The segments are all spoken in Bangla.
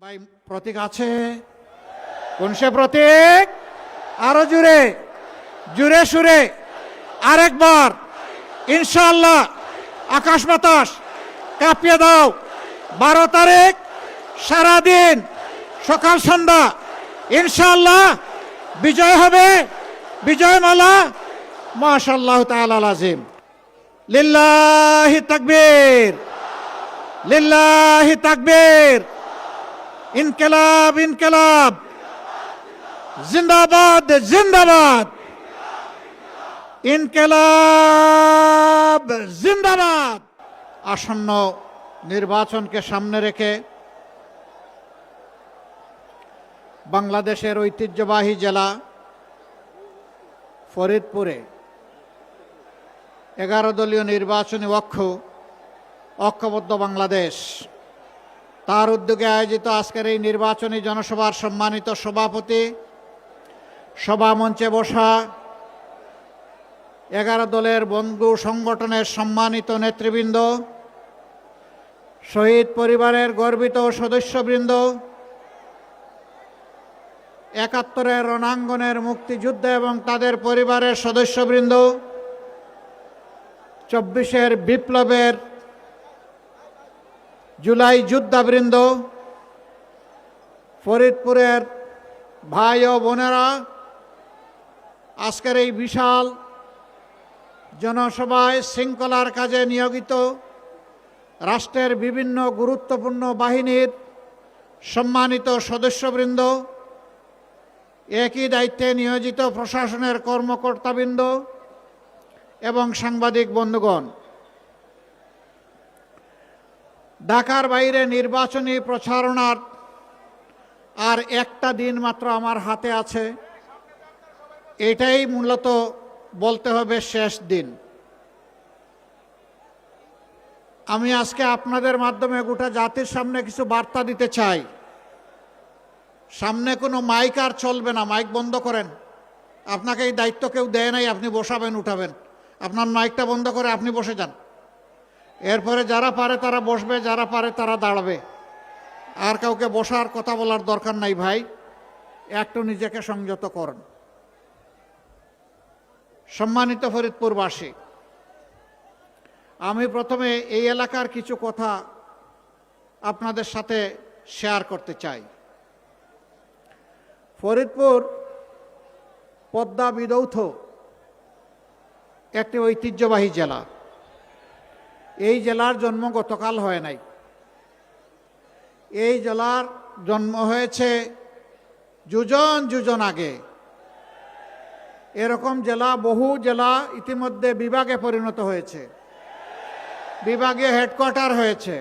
ভাই প্রতীক আছে? কোন সে প্রতীক? আরো জুড়ে জুড়ে সুরে আরেকবার ইনশাআল্লাহ আকাশ বাতাস কাঁপিয়ে দাও। 12 তারিখ সারাদিন সকাল সন্ধ্যা ইনশাআল্লাহ বিজয় হবে, বিজয় মালা। মাশাআল্লাহ তাআলা আজিম। লিল্লাহি তাকবীর, লিল্লাহি তাকবীর। ইনকিলাব ইনকিলাব, জিন্দাবাদ জিন্দাবাদ, ইনকিলাব জিন্দাবাদ। আসন্ন নির্বাচনকে সামনে রেখে বাংলাদেশের ঐতিহ্যবাহী জেলা ফরিদপুরে 11 দলীয় নির্বাচনী ঐক্যবদ্ধ বাংলাদেশ তার উদ্যোগে আয়োজিত আজকের এই নির্বাচনী জনসভার সম্মানিত সভাপতি, সভামঞ্চে বসা 11 দলের বন্ধু সংগঠনের সম্মানিত নেতৃবৃন্দ, শহীদ পরিবারের গর্বিত সদস্যবৃন্দ, 71-এর রণাঙ্গনের মুক্তিযুদ্ধ এবং তাদের পরিবারের সদস্যবৃন্দ, 24-এর বিপ্লবের জুলাই যোদ্ধাবৃন্দ, ফরিদপুরের ভাই ও বোনেরা, আজকের এই বিশাল জনসভায় শৃঙ্খলার কাজে নিয়োজিত রাষ্ট্রের বিভিন্ন গুরুত্বপূর্ণ বাহিনীর সম্মানিত সদস্যবৃন্দ, একই দায়িত্বে নিয়োজিত প্রশাসনের কর্মকর্তাবৃন্দ এবং সাংবাদিক বন্ধুগণ, ঢাকার বাইরে নির্বাচনী প্রচারণার আর একটা দিন মাত্র আমার হাতে আছে। এটাই মূলত বলতে হবে শেষ দিন। আমি আজকে আপনাদের মাধ্যমে গোটা জাতির সামনে কিছু বার্তা দিতে চাই। সামনে কোনো মাইক আর চলবে না, মাইক বন্ধ করেন। আপনাকে এই দায়িত্ব কেউ দেয় নাই, আপনি বসাবেন উঠাবেন। আপনার মাইকটা বন্ধ করে আপনি বসে যান। এরপরে যারা পারে তারা বসবে, যারা পারে তারা দাঁড়াবে। আর কাউকে বসার কথা বলার দরকার নাই ভাই, একটু নিজেকে সংযত করুন। সম্মানিত ফরিদপুরবাসী, আমি প্রথমে এই এলাকার কিছু কথা আপনাদের সাথে শেয়ার করতে চাই। ফরিদপুর পদ্মা বিধৌত একটি ঐতিহ্যবাহী জেলা। এই জেলার জন্ম গতকাল হয় নাই। এই জেলার জন্ম হয়েছে যুজন যুজন আগে। এরকম জেলা, বহু জেলা ইতিমধ্যে বিভাগে পরিণত হয়েছে, বিভাগীয় হেডকোয়ার্টার হয়েছে,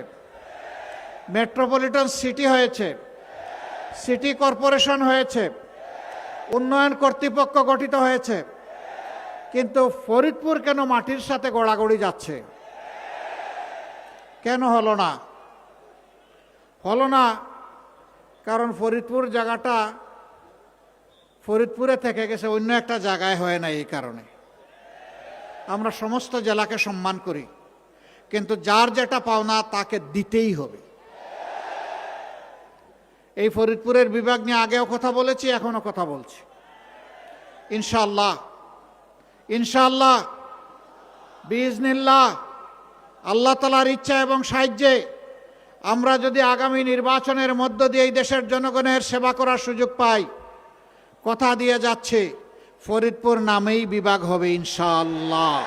মেট্রোপলিটন সিটি হয়েছে, সিটি কর্পোরেশন হয়েছে, উন্নয়ন কর্তৃপক্ষ গঠিত হয়েছে। কিন্তু ফরিদপুর কেন মাটির সাথে গড়াগড়ি যাচ্ছে? কেন হলো না? হলো না কারণ ফরিদপুর জায়গাটা ফরিদপুরে থেকে গেছে, অন্য একটা জায়গায় হয় না। এই কারণে আমরা সমস্ত জেলাকে সম্মান করি, কিন্তু যার যেটা পাওনা তাকে দিতেই হবে। এই ফরিদপুরের বিভাগ নিয়ে আগেও কথা বলেছি, এখনো কথা বলছি। ইনশাআল্লাহ ইনশাআল্লাহ বিইজনিল্লাহ আল্লাহ তাআলার ইচ্ছা এবং সাহায্যে আমরা যদি আগামী নির্বাচনের মধ্য দিয়ে এই দেশের জনগণের সেবা করার সুযোগ পাই, কথা দিয়ে যাচ্ছে ফরিদপুর নামেই বিভাগ হবে ইনশাআল্লাহ,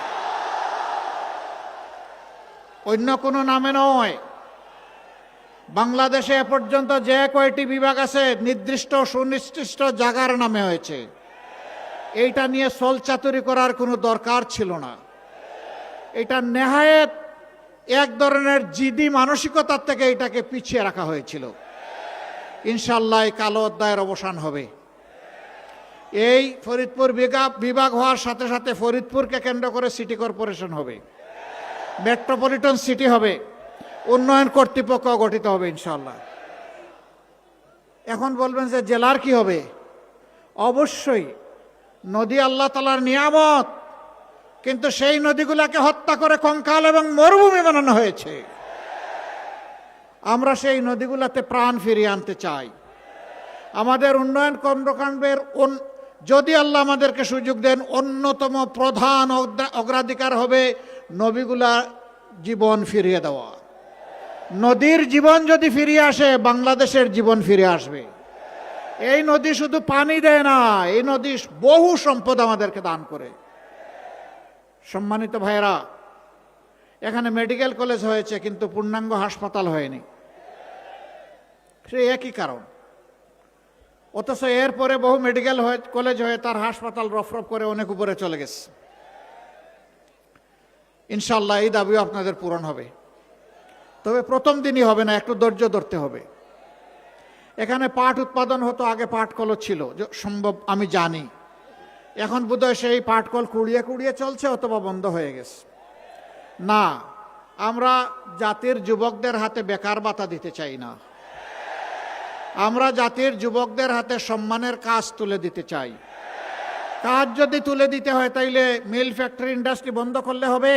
অন্য কোনো নামে নয়। বাংলাদেশে এ পর্যন্ত যে কয়টি বিভাগ আছে নির্দিষ্ট সুনির্দিষ্ট জায়গার নামে হয়েছে। এইটা নিয়ে ছলচাতুরি করার কোনো দরকার ছিল না। এটা নেহায়েত এক ধরনের জিদি মানসিকতার থেকে এটাকে পিছিয়ে রাখা হয়েছিল। ইনশাআল্লাহ এই কালো অধ্যায়ের অবসান হবে। এই ফরিদপুর বিভাগ হওয়ার সাথে সাথে ফরিদপুরকে কেন্দ্র করে সিটি কর্পোরেশন হবে, মেট্রোপলিটন সিটি হবে, উন্নয়ন কর্তৃপক্ষ গঠিত হবে ইনশাআল্লাহ। এখন বলবেন যে জেলার কি হবে? অবশ্যই নদী আল্লাহ তাআলার নিয়ামত, কিন্তু সেই নদীগুলোকে হত্যা করে কঙ্কাল এবং মরুভূমি বানানো হয়েছে। আমরা সেই নদীগুলোতে প্রাণ ফিরিয়ে আনতে চাই। আমাদের উন্নয়ন কর্মকাণ্ডের যদি আল্লাহ আমাদেরকে সুযোগ দেন, অন্যতম প্রধান অগ্রাধিকার হবে নদীগুলা জীবন ফিরিয়ে দেওয়া। নদীর জীবন যদি ফিরিয়ে আসে, বাংলাদেশের জীবন ফিরে আসবে। এই নদী শুধু পানি দেয় না, এই নদী বহু সম্পদ আমাদেরকে দান করে। সম্মানিত ভাইয়েরা, এখানে মেডিকেল কলেজ হয়েছে কিন্তু পূর্ণাঙ্গ হাসপাতাল হয়নি, সে একই কারণ। অথচ এরপরে বহু মেডিকেল কলেজ হয়ে তার হাসপাতাল রফরফ করে অনেক উপরে চলে গেছে। ইনশাল্লাহ এই দাবিও আপনাদের পূরণ হবে, তবে প্রথম দিনই হবে না, একটু ধৈর্য ধরতে হবে। এখানে পাট উৎপাদন হতো, আগে পাটকলও ছিল সম্ভব, আমি জানি। এখন বোধহয় সেই পাটকল কুড়িয়ে কুড়িয়ে চলছে অথবা বন্ধ হয়ে গেছে। না, আমরা জাতির যুবকদের হাতে বেকার ভাতা দিতে চাই না, আমরা জাতির যুবকদের হাতে সম্মানের কাজ তুলে দিতে চাই। কাজ যদি তুলে দিতে হয় তাইলে মিল ফ্যাক্টরি ইন্ডাস্ট্রি বন্ধ করলে হবে?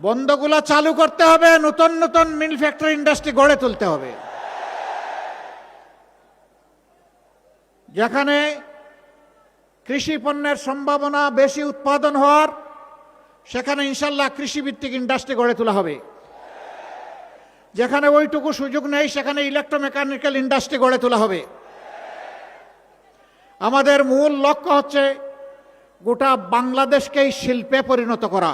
বন্ধগুলো চালু করতে হবে, নতুন নতুন মিল ফ্যাক্টরি ইন্ডাস্ট্রি গড়ে তুলতে হবে। যেখানে কৃষি পণ্যের সম্ভাবনা বেশি উৎপাদন হওয়ার, সেখানে ইনশাল্লাহ কৃষিভিত্তিক ইন্ডাস্ট্রি গড়ে তোলা হবে। যেখানে ওইটুকু সুযোগ নেই, সেখানে ইলেকট্রোমেকানিক্যাল ইন্ডাস্ট্রি গড়ে তোলা হবে। আমাদের মূল লক্ষ্য হচ্ছে গোটা বাংলাদেশকেই শিল্পে পরিণত করা,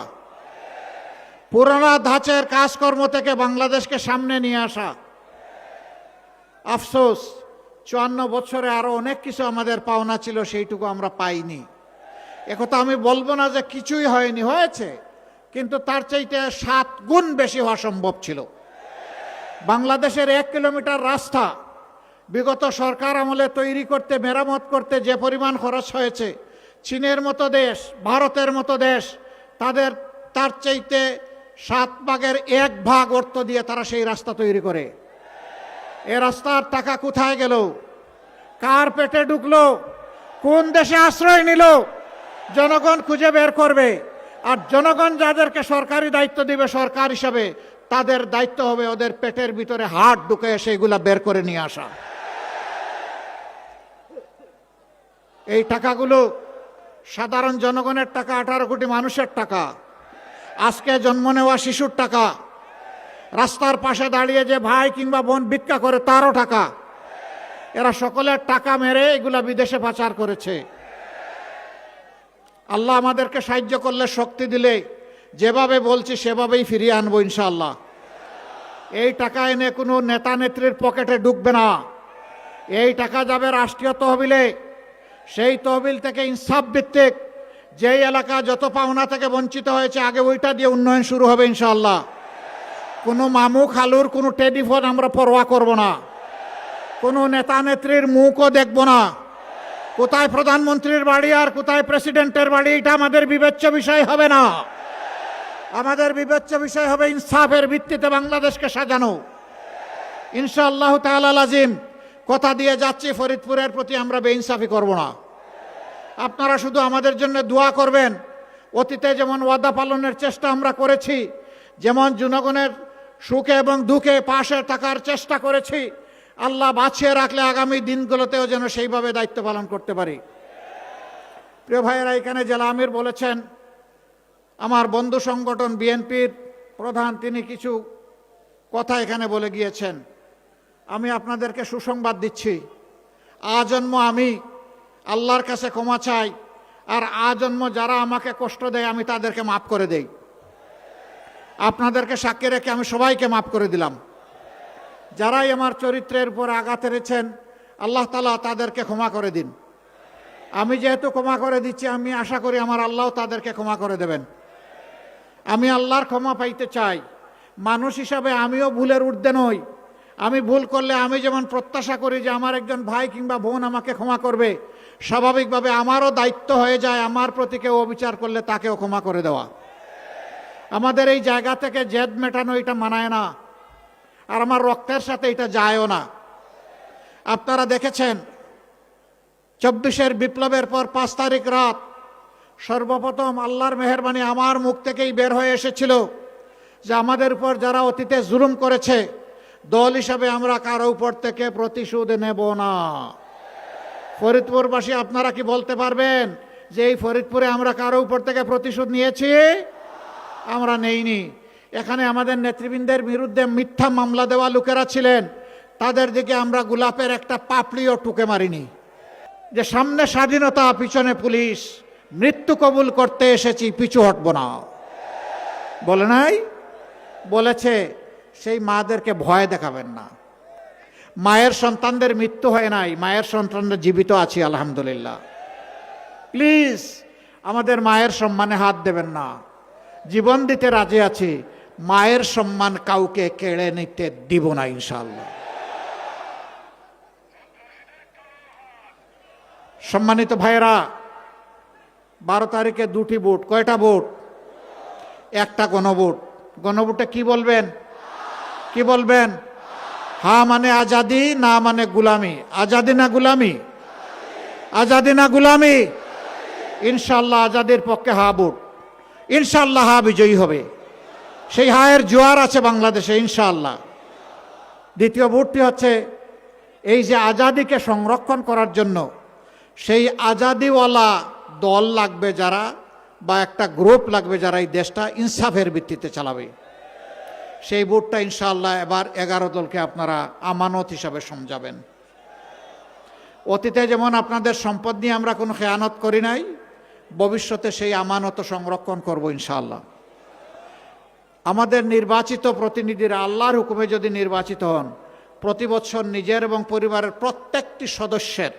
পুরানা ধাঁচের কাজকর্ম থেকে বাংলাদেশকে সামনে নিয়ে আসা। আফসোস, 54 বছরে আরো অনেক কিছু আমাদের পাওনা ছিল, সেইটুকু আমরা পাইনি। একথা আমি বলবো না যে কিছুই হয়নি, হয়েছে, কিন্তু তার চাইতে 7 গুণ বেশি হওয়া সম্ভব ছিল। বাংলাদেশের 1 কিলোমিটার রাস্তা বিগত সরকার আমলে তৈরি করতে, মেরামত করতে যে পরিমাণ খরচ হয়েছে, চীনের মতো দেশ, ভারতের মতো দেশ, তার চাইতে 7 ভাগের 1 ভাগ অর্থ দিয়ে তারা সেই রাস্তা তৈরি করে। এ রাস্তার টাকা কোথায় গেল? কার পেটে ঢুকলো? কোন দেশে আশ্রয় নিল? জনগণ খুঁজে বের করবে। আর জনগণ যাদেরকে সরকারি দায়িত্ব দিবে সরকার হিসাবে, তাদের দায়িত্ব হবে ওদের পেটের ভিতরে হাত ঢুকে সেইগুলা বের করে নিয়ে আসা। এই টাকাগুলো সাধারণ জনগণের টাকা, 18 কোটি মানুষের টাকা, আজকে জন্ম নেওয়া শিশুর টাকা, রাস্তার পাশে দাঁড়িয়ে যে ভাই কিংবা বোন ভিক্ষা করে তারও টাকা। এরা সকলের টাকা মেরে এগুলা বিদেশে পাচার করেছে। আল্লাহ আমাদেরকে সাহায্য করলে, শক্তি দিলে, যেভাবে বলছি সেভাবেই ফিরিয়ে আনবো ইনশাআল্লাহ। এই টাকা এনে কোনো নেতা নেত্রীর পকেটে ঢুকবে না, এই টাকা যাবে রাষ্ট্রীয় তহবিলে। সেই তহবিল থেকে ইনসাফ ভিত্তিক যেই এলাকা যত পাওনা থেকে বঞ্চিত হয়েছে, আগে ওইটা দিয়ে উন্নয়ন শুরু হবে ইনশাআল্লাহ। কোনো মামু খালুর কোনো টেলিফোন আমরা পরোয়া করব না, কোনো নেতা নেত্রীর মুখও দেখব না। কোথায় প্রধানমন্ত্রীর বাড়ি আর কোথায় প্রেসিডেন্টের বাড়ি, এটা আমাদের বিবেচ্য বিষয় হবে না। আমাদের বিবেচ্য বিষয় হবে ইনসাফের ভিত্তিতে বাংলাদেশকে সাজানো। ইনশাআল্লাহ তাআলা লাজিম কথা দিয়ে যাচ্ছি, ফরিদপুরের প্রতি আমরা বেইনসাফি করব না। আপনারা শুধু আমাদের জন্য দোয়া করবেন। অতীতে যেমন ওয়াদা পালনের চেষ্টা আমরা করেছি, যেমন জনগণের সুখে এবং দুঃখে পাশে থাকার চেষ্টা করেছি, আল্লাহ বাঁচিয়ে রাখলে আগামী দিনগুলোতেও যেন সেইভাবে দায়িত্ব পালন করতে পারি। প্রিয় ভাইয়েরা, এখানে জেলা আমির বলেছেন, আমার বন্ধু সংগঠন বিএনপির প্রধান তিনি কিছু কথা এখানে বলে গিয়েছেন। আমি আপনাদেরকে সুসংবাদ দিচ্ছি, আজন্ম আমি আল্লাহর কাছে ক্ষমা চাই, আর আজন্ম যারা আমাকে কষ্ট দেয় আমি তাদেরকে মাফ করে দেই। আপনাদেরকে সাক্ষী রেখে আমি সবাইকে মাফ করে দিলাম। যারাই আমার চরিত্রের উপর আঘাত এনেছেন, আল্লাহ তাআলা তাদেরকে ক্ষমা করে দিন। আমি যেহেতু ক্ষমা করে দিচ্ছি, আমি আশা করি আমার আল্লাহ তাদেরকে ক্ষমা করে দেবেন। আমি আল্লাহর ক্ষমা পাইতে চাই। মানুষ হিসাবে আমিও ভুলের ঊর্ধ্বে নই। আমি ভুল করলে আমি যেমন প্রত্যাশা করি যে আমার একজন ভাই কিংবা বোন আমাকে ক্ষমা করবে, স্বাভাবিকভাবে আমারও দায়িত্ব হয়ে যায় আমার প্রতি কেউ অবিচার করলে তাকেও ক্ষমা করে দেওয়া। আমাদের এই জায়গা থেকে জেদ মেটানো এটা মানায় না, আর আমার রক্তের সাথে এটা যায়ও না। আপনারা দেখেছেন 24-এর বিপ্লবের পর 5 তারিখ রাত সর্বপ্রথম আল্লাহর মেহেরবানি আমার মুখ থেকেই বের হয়ে এসেছিল যে আমাদের উপর যারা অতীতে জুলুম করেছে দল হিসাবে আমরা কারো উপর থেকে প্রতিশোধ নেব না। ফরিদপুরবাসী আপনারা কি বলতে পারবেন যে এই ফরিদপুরে আমরা কারো উপর থেকে প্রতিশোধ নিয়েছি? আমরা নেইনি। এখানে আমাদের নেতৃবৃন্দের বিরুদ্ধে মিথ্যা মামলা দেওয়া লোকেরা ছিলেন, তাদের দিকে আমরা গোলাপের একটা পাপড়িও টুকে মারিনি। যে সামনে স্বাধীনতা, পিছনে পুলিশ, মৃত্যু কবুল করতে এসেছি, পিছু হটব না বলে নাই? বলেছে সেই মাদেরকে ভয় দেখাবেন না। মায়ের সন্তানদের মৃত্যু হয় নাই, মায়ের সন্তানরা জীবিত আছি আলহামদুলিল্লাহ। প্লিজ আমাদের মায়ের সম্মানে হাত দেবেন না। জীবন দিতে রাজি আছি, মায়ের সম্মান কাউকে কেড়ে নিতে দিব না ইনশাআল্লাহ। সম্মানিত ভাইয়েরা, 12 তারিখে 2টি ভোট। কয়টা ভোট? একটা গণভোট। গণভোটে কি বলবেন? কি বলবেন? হ্যাঁ মানে আজাদি, না মানে গুলামি। আজাদি না গুলামি? আজাদি না গুলামি? ইনশাআল্লাহ আজাদির পক্ষে হা ভোট। ইনশাআল্লাহ হা বিজয়ী হবে। সেই হায়ের জোয়ার আছে বাংলাদেশে ইনশাআল্লাহ। দ্বিতীয় ভোটটি হচ্ছে এই যে আজাদিকে সংরক্ষণ করার জন্য সেই আজাদিওয়ালা দল লাগবে যারা, বা একটা গ্রুপ লাগবে যারা এই দেশটা ইনসাফের ভিত্তিতে চালাবে। সেই ভোটটা ইনশাআল্লাহ এবার 11 দলকে আপনারা আমানত হিসাবে সমঝাবেন। অতীতে যেমন আপনাদের সম্পদ নিয়ে আমরা কোনো খেয়ানত করি নাই, ভবিষ্যতে সেই আমানত সংরক্ষণ করব ইনশাআল্লাহ। আমাদের নির্বাচিত প্রতিনিধিরা আল্লাহর হুকুমে যদি নির্বাচিত হন, প্রতি বছর নিজের এবং পরিবারের প্রত্যেকটি সদস্যের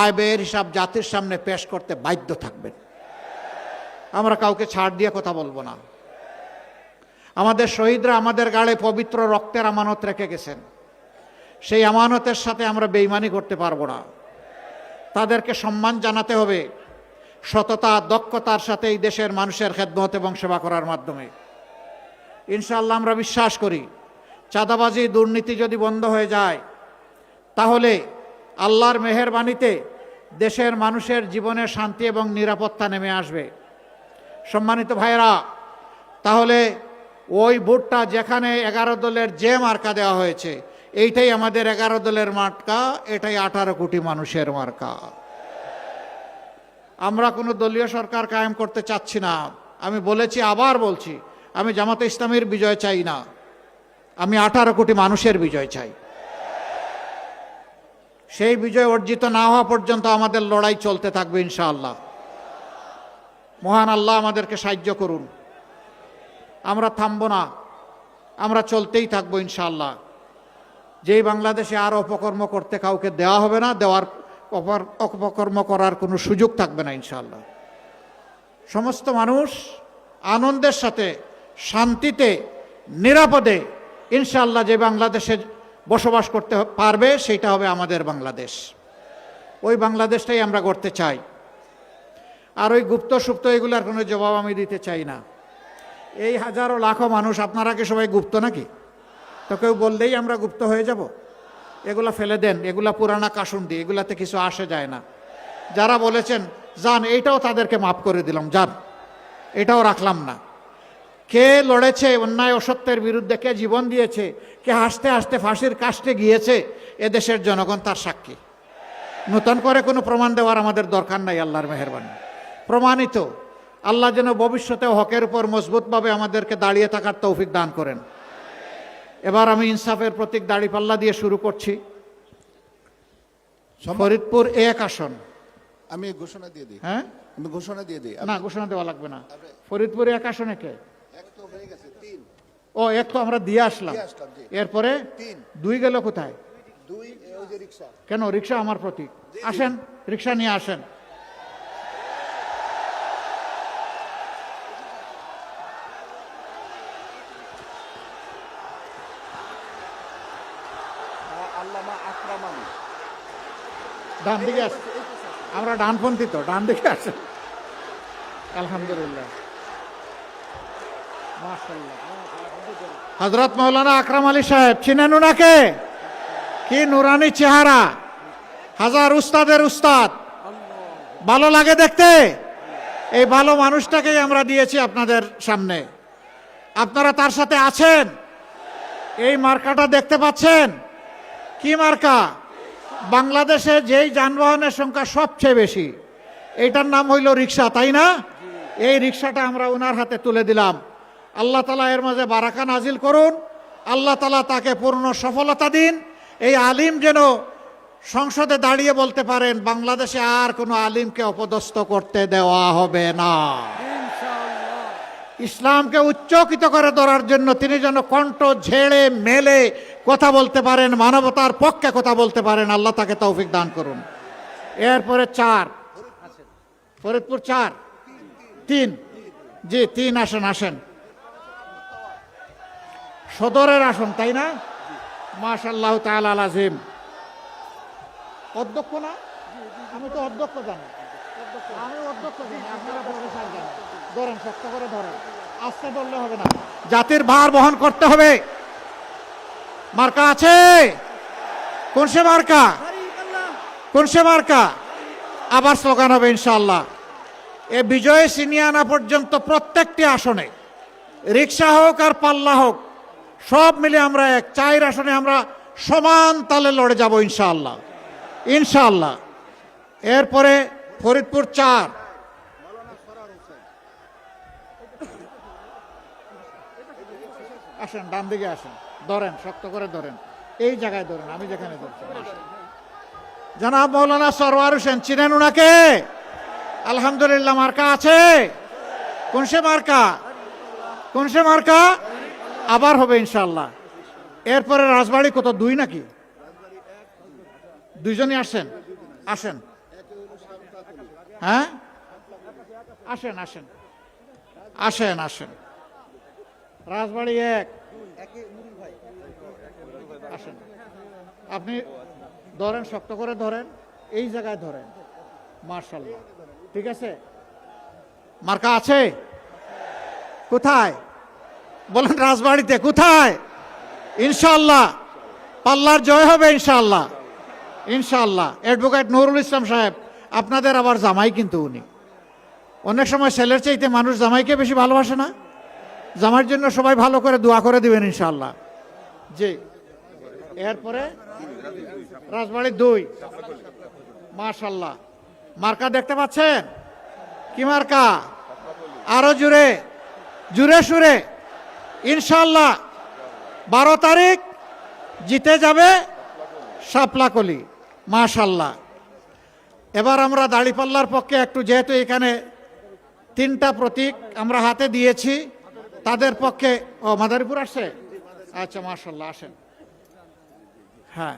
আয় ব্যয়ের হিসাব জাতির সামনে পেশ করতে বাধ্য থাকবেন। আমরা কাউকে ছাড় দিয়ে কথা বলবো না। আমাদের শহীদরা আমাদের গাড়ে পবিত্র রক্তের আমানত রেখে গেছেন, সেই আমানতের সাথে আমরা বেইমানি করতে পারবো না। তাদেরকে সম্মান জানাতে হবে সততা, দক্ষতার সাথে এই দেশের মানুষের খেদমত এবং সেবা করার মাধ্যমে। ইনশাআল্লাহ আমরা বিশ্বাস করি চাঁদাবাজি, দুর্নীতি যদি বন্ধ হয়ে যায়, তাহলে আল্লাহর মেহেরবানিতে দেশের মানুষের জীবনে শান্তি এবং নিরাপত্তা নেমে আসবে। সম্মানিত ভাইয়েরা, তাহলে ওই ভোটটা যেখানে 11 দলের যে মার্কা দেওয়া হয়েছে, এইটাই আমাদের 11 দলের মার্কা, এটাই 18 কোটি মানুষের মার্কা। আমরা কোনো দলীয় সরকার কায়েম করতে চাচ্ছি না। আমি বলেছি, আবার বলছি, আমি জামাতে ইসলামীর বিজয় চাই না, আমি 18 কোটি মানুষের বিজয় চাই। সেই বিজয় অর্জিত না হওয়া পর্যন্ত আমাদের লড়াই চলতে থাকবে ইনশাআল্লাহ। মহান আল্লাহ আমাদেরকে সাহায্য করুন। আমরা থামব না, আমরা চলতেই থাকবো ইনশাআল্লাহ। যেই বাংলাদেশে আর অপকর্ম করতে কাউকে দেওয়া হবে না, দেওয়ার অপকর্ম করার কোনো সুযোগ থাকবে না ইনশাআল্লাহ। সমস্ত মানুষ আনন্দের সাথে, শান্তিতে, নিরাপদে ইনশাআল্লাহ যে বাংলাদেশে বসবাস করতে পারবে, সেটা হবে আমাদের বাংলাদেশ। ওই বাংলাদেশটাই আমরা করতে চাই। আর ওই গুপ্ত সুপ্ত এগুলার কোনো জবাব আমি দিতে চাই না। এই হাজারো লাখো মানুষ, আপনারা কি সবাই গুপ্ত নাকি? তো কেউ বললেই আমরা গুপ্ত হয়ে যাব? এগুলা ফেলে দেন, এগুলা পুরানা কাসুন্দি, এগুলাতে কিছু আসে যায় না। যারা বলেছেন যান, এইটাও তাদেরকে মাফ করে দিলাম, যান, এটাও রাখলাম না। কে লড়েছে অন্যায় অসত্যের বিরুদ্ধে, কে জীবন দিয়েছে, কে হাসতে হাসতে ফাঁসির কাস্টে গিয়েছে, এদেশের জনগণ তার সাক্ষী। নতুন করে কোনো প্রমাণ দেওয়ার আমাদের দরকার নাই। আল্লাহর মেহেরবানি প্রমাণিত। আল্লাহ যেন ভবিষ্যতে হকের উপর মজবুতভাবে আমাদেরকে দাঁড়িয়ে থাকার তৌফিক দান করেন। এবার আমি ইনসাফের প্রতীক দাঁড়িপাল্লা দিয়ে শুরু করছি। ফরিদপুর 1 আসন। আমি ঘোষণা দিয়ে দিই। হ্যাঁ, আমি ঘোষণা দিয়ে দিই। না, ঘোষণা দেওয়া লাগবে না। ফরিদপুর 1 আসনে কে? এক তো হয়ে গেছে, 3। ও, 1 তো আমরা দিয়ে আসলাম। জি। এরপরে 3, 2 গেল কোথায়? 2 ওই যে রিকশা। কেন? রিক্সা আমার প্রতীক। আসেন, রিক্সা নিয়ে আসেন। আল্লামা আকরাম আলী। ডান দিকে আসেন, আমরা ডানপন্থী তো, ডান দিকে আসেন। আলহামদুলিল্লাহ, মাশাআল্লাহ। হযরত মাওলানা আকরাম আলী সাহেব, চিনেন উনাকে? কি নুরানি চেহারা, হাজার উস্তাদের উস্তাদ, ভালো লাগে দেখতে। এই ভালো মানুষটাকেই আমরা দিয়েছি আপনাদের সামনে। আপনারা তার সাথে আছেন, এই মার্কাটা দেখতে পাচ্ছেন? কি মার্কা? বাংলাদেশে যেই যানবাহনের সংখ্যা সবচেয়ে বেশি, এটার নাম হইল রিক্সা, তাই না? এই রিক্সাটা আমরা ওনার হাতে তুলে দিলাম। আল্লাহ তাআলা এর মাঝে বারাকা নাজিল করুন। আল্লাহ তাআলা তাকে পূর্ণ সফলতা দিন। এই আলিম যেন সংসদে দাঁড়িয়ে বলতে পারেন, বাংলাদেশে আর কোনো আলিমকে অপদস্থ করতে দেওয়া হবে না। ইসলামকে উচ্চকিত করে ধরার জন্য তিনি যেন কণ্ঠ ঝেড়ে মেলে কথা বলতে পারেন, মানবতার পক্ষে কথা বলতে পারেন। আল্লাহ তাকে তৌফিক দান করুন। এরপরে 4, ফরিদপুর 4, 3, জি 3 আসেন, আসেন। সদরের আসন, তাই না? মাশাআল্লাহ তাআলা আজিম। অধ্যক্ষ না? আমি তো অধ্যক্ষ জানি, আমি অধ্যক্ষ জানি, আপনারা প্রফেসর জানেন। ধরেন, শক্ত করে ধরেন, আস্তে ধরলে হবে না, জাতির ভার বহন করতে হবে। মার্কা আছে? কোন সে মার্কা? কোন সে মার্কা? আবার স্লোগান হবে ইনশাআল্লাহ। এ বিজয় ছিনিয়ে আনা পর্যন্ত প্রত্যেকটি আসনে, রিক্সা হোক আর পাল্লা হোক, সব মিলে আমরা 4 আসনে আমরা সমান তালে লড়ে যাব ইনশাআল্লাহ, ইনশাআল্লাহ। এরপরে ফরিদপুর 4, আসেন, ডান দিকে আসেন, ধরেন, শক্ত করে ধরেন, এই জায়গায় ধরেন, আমি যেখানে ধরছি। জনাব মৌলানা সরওয়ার হোসেন, চিনেন উনাকে? আলহামদুলিল্লাহ। মার্কা আছে? কোন সে মার্কা? কোন সে মার্কা? আবার হবে ইনশাআল্লাহ। এরপরে রাজবাড়ি কত, 2 নাকি? 2 জনই আসেন, আসেন, হ্যাঁ আসেন, আসেন, আসেন, আসেন। রাজবাড়ি 1, আসেন। আপনি ধরেন, শক্ত করে ধরেন, এই জায়গায় ধরেন, মাশাআল্লাহ। ঠিক আছে? মার্কা আছে? কোথায় বলেন? রাজবাড়িতে। কোথায়? ইনশাআল্লাহ পাল্লার জয় হবে ইনশাআল্লাহ, ইনশাআল্লাহ। অ্যাডভোকেট নুরুল ইসলাম সাহেব, আপনাদের আবার জামাই কিন্তু উনি। অনেক সময় ছেলের চাইতে মানুষ জামাইকে বেশি ভালোবাসে না? জামাইয়ের জন্য সবাই ভালো করে দোয়া করে দিবেন ইনশাআল্লাহ। জি। এরপরে রাজবাড়ি 2, মাশাআল্লাহ। মার্কা দেখতে পাচ্ছেন? কি মার্কা? আরো জুড়ে, জুড়ে সুরে ইনশাআল্লাহ 12 তারিখ জিতে যাবে শাপলাকলি, মাশাআল্লাহ। এবার আমরা দাড়িপাল্লার পক্ষে একটু, যেহেতু এখানে 3টা প্রতীক আমরা হাতে দিয়েছি, তাদের পক্ষে। ও, মাদারীপুর আসছে? আচ্ছা, মাশাআল্লাহ, আসেন। হ্যাঁ,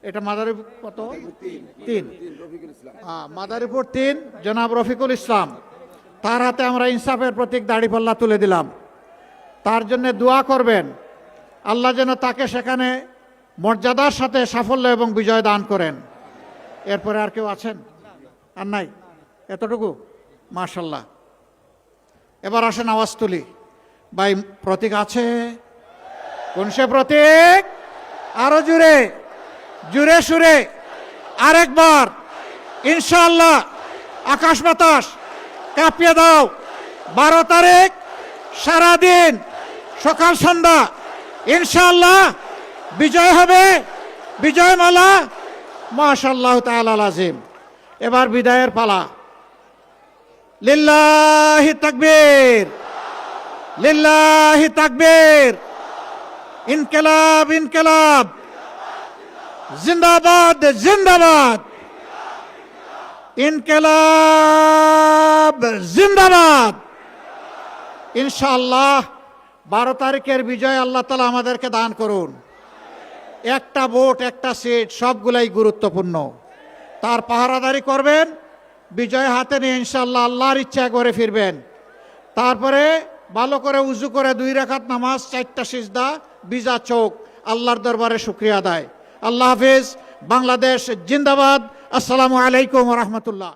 এটা মাদারীপুর কত? 3। মাদারীপুর 3, জনাব রফিকুল ইসলাম, তার হাতে আমরা ইনসাফের প্রতীক দাড়িপাল্লা তুলে দিলাম। তার জন্য দোয়া করবেন, আল্লাহ যেন তাকে সেখানে মর্যাদার সাথে সাফল্য এবং বিজয় দান করেন। এরপরে আর কেউ আছেন? আর নাই? এতটুকু? মাশাআল্লাহ। এবার আসেন, আওয়াজ তুলি। ভাই, প্রতীক আছে? কোন সে প্রতীক? আরো জুড়ে, জুড়ে সুরে আরেকবার ইনশাআল্লাহ আকাশ বাতাস কাঁপিয়ে দাও। 12 তারিখ সারাদিন, সকাল সন্ধ্যা ইনশাআল্লাহ বিজয় হবে, বিজয়মালা। মাশাআল্লাহ তাআলা আজিম। এবার বিদায়ের পালা। লিল্লাহি তাকবীর, লিল্লাহি তাকবীর। ইনকিলাব, ইনকিলাব, জিন্দাবাদ, জিন্দাবাদ, ইনকিলাব জিন্দাবাদ। ইনশাআল্লাহ 12 তারিখের বিজয় আল্লাহ তাআলা আমাদেরকে দান করুন। একটা ভোট, একটা সিট, সবগুলাই গুরুত্বপূর্ণ। তার পাহারাদারি করবেন, বিজয় হাতে নিয়ে ইনশাআল্লাহ আল্লাহর ইচ্ছা করে ফিরবেন। তারপরে ভালো করে উজু করে 2 রাকাত নামাজ, 4টা সিজদা, বিজা চোখ, আল্লাহর দরবারে শুকরিয়া আদায়। আল্লাহ হাফেজ। বাংলাদেশ জিন্দাবাদ। আসসালামু আলাইকুম ওয়া রাহমাতুল্লাহ।